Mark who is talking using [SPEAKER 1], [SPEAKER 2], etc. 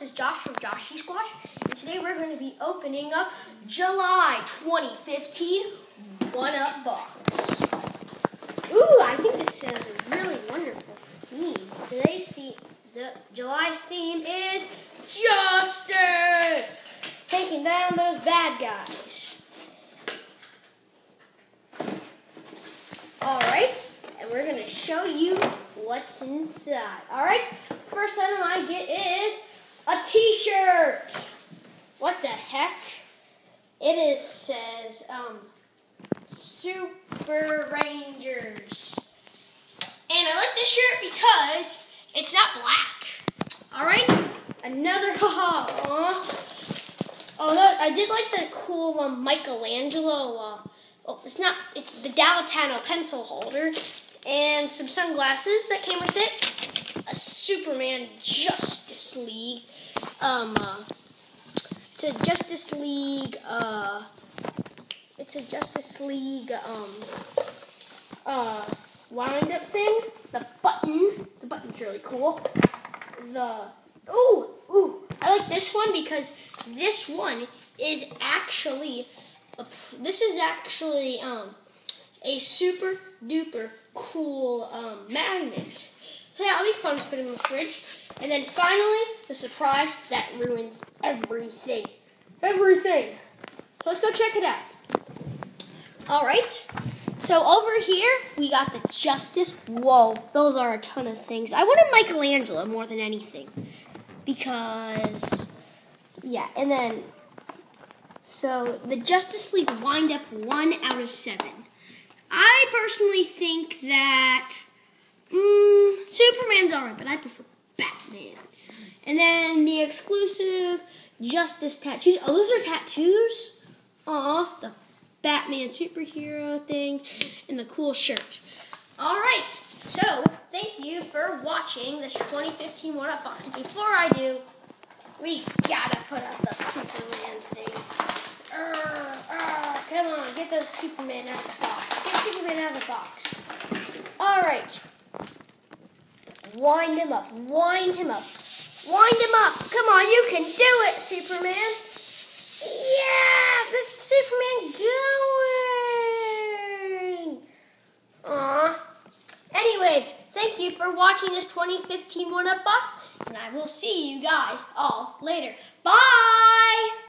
[SPEAKER 1] this is Josh from Joshy Squash, and today we're going to be opening up July 2015 1-Up box. Ooh, I think this has a really wonderful theme. Today's theme, July's theme is Justice! Taking down those bad guys. Alright, and we're going to show you what's inside. Alright, first item I get is a t-shirt. What the heck? It says Super Rangers. And I like this shirt because it's not black. Alright, another I did like the cool Michelangelo it's the Galatano pencil holder and some sunglasses that came with it. A Superman Justice League. It's a Justice League wind up thing. The button's really cool. I like this one because this one is actually a super duper cool magnet. So that'll be fun to put in the fridge. And then finally, the surprise that ruins everything. Everything. So let's go check it out. Alright. So over here, we got the Justice. Whoa, those are a ton of things. I wanted Michelangelo more than anything. Because, yeah, and then, so the Justice League wind up 1 out of 7. I personally think that Superman's alright, but I prefer Batman. And then the exclusive Justice tattoos. Oh, those are tattoos? The Batman superhero thing and the cool shirt. Alright, so thank you for watching this 2015 1-Up box. Before I do, we gotta put up the Superman thing. Come on, get the Superman out of the box. Get Superman out of the box. Alright. Wind him up. Wind him up. Wind him up. Come on, you can do it, Superman. Yeah, this Superman going. Anyways, thank you for watching this 2015 1-Up box, and I will see you guys all later. Bye!